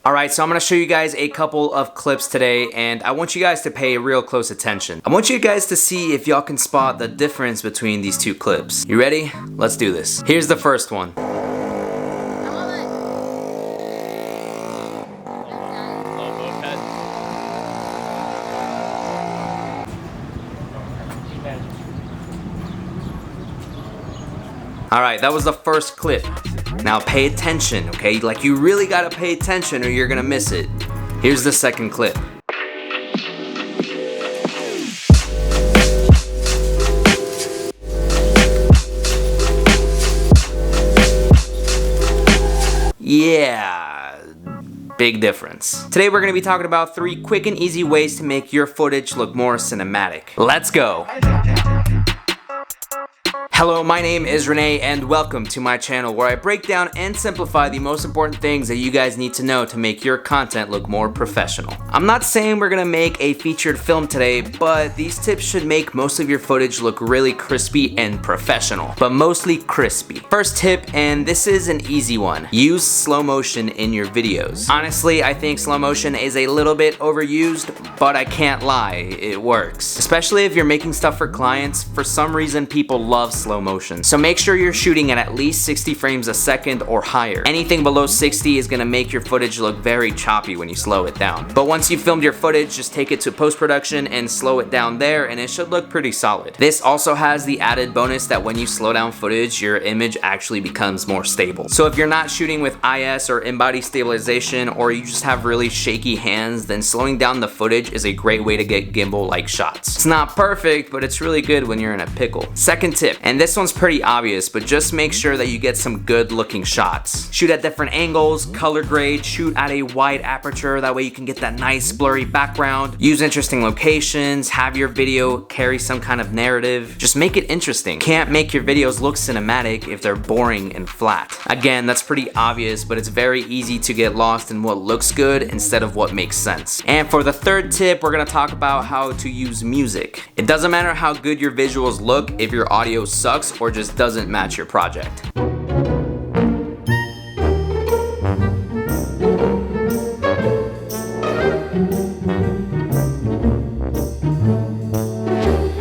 Alright, so I'm going to show you guys a couple of clips today, and I want you guys to pay real close attention. I want you guys to see if y'all can spot the difference between these two clips. You ready? Let's do this. Here's the first one. Alright, that was the first clip. Now pay attention, okay? Like, you really gotta pay attention or you're gonna miss it. Here's the second clip. Yeah, big difference. Today we're gonna be talking about 3 quick and easy ways to make your footage look more cinematic. Let's go! Hello, my name is Renee and welcome to my channel where I break down and simplify the most important things that you guys need to know to make your content look more professional. I'm not saying we're gonna make a featured film today, but these tips should make most of your footage look really crispy and professional, but mostly crispy. First tip, and this is an easy one, use slow motion in your videos. Honestly, I think slow motion is a little bit overused, but I can't lie, it works. Especially if you're making stuff for clients, for some reason people love slow motion. So make sure you're shooting at least 60 frames a second or higher. Anything below 60 is gonna make your footage look very choppy when you slow it down. But once you've filmed your footage, just take it to post-production and slow it down there and it should look pretty solid. This also has the added bonus that when you slow down footage, your image actually becomes more stable. So if you're not shooting with IS or in-body stabilization, or you just have really shaky hands, then slowing down the footage is a great way to get gimbal-like shots. It's not perfect, but it's really good when you're in a pickle. Second tip, and this one's pretty obvious, but just make sure that you get some good looking shots. Shoot at different angles, color grade, shoot at a wide aperture, that way you can get that nice blurry background. Use interesting locations, have your video carry some kind of narrative. Just make it interesting. Can't make your videos look cinematic if they're boring and flat. Again, that's pretty obvious, but it's very easy to get lost in what looks good instead of what makes sense. And for the third tip, we're gonna talk about how to use music. It doesn't matter how good your visuals look if your audio sucks or just doesn't match your project.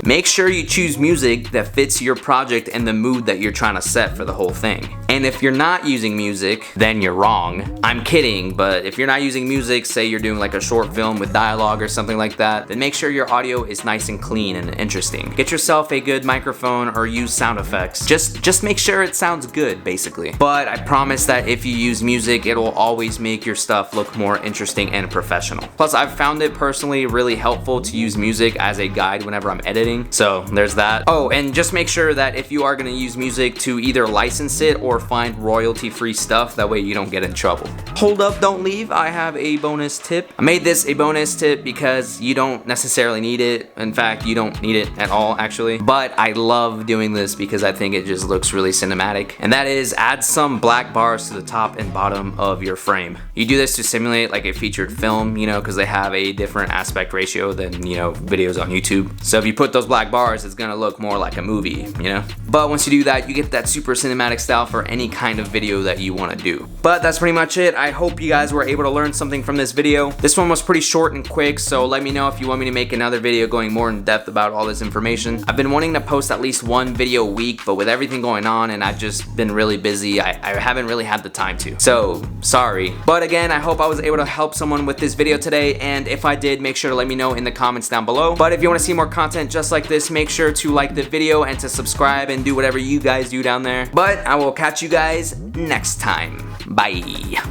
Make sure you choose music that fits your project and the mood that you're trying to set for the whole thing. And if you're not using music, then you're wrong. I'm kidding, but if you're not using music, say you're doing like a short film with dialogue or something like that, then make sure your audio is nice and clean and interesting. Get yourself a good microphone or use sound effects. Just make sure it sounds good, basically. But I promise that if you use music, it will always make your stuff look more interesting and professional. Plus, I've found it personally really helpful to use music as a guide whenever I'm editing. So there's that. Oh, and just make sure that if you are gonna use music to either license it or find royalty-free stuff, that way you don't get in trouble. Hold up, don't leave, I have a bonus tip. I made this a bonus tip because you don't necessarily need it. In fact, you don't need it at all, actually. But I love doing this because I think it just looks really cinematic. And that is add some black bars to the top and bottom of your frame. You do this to simulate like a featured film, you know, because they have a different aspect ratio than, you know, videos on YouTube. So if you put those black bars, it's gonna look more like a movie, you know? But once you do that, you get that super cinematic style for any kind of video that you wanna do. But that's pretty much it. I hope you guys were able to learn something from this video. This one was pretty short and quick, so let me know if you want me to make another video going more in depth about all this information. I've been wanting to post at least one video a week, but with everything going on and I've just been really busy, I haven't really had the time to. So, sorry. But again, I hope I was able to help someone with this video today, and if I did, make sure to let me know in the comments down below. But if you wanna see more content just like this, make sure to like the video and to subscribe and do whatever you guys do down there. But I will catch you guys next time. Bye.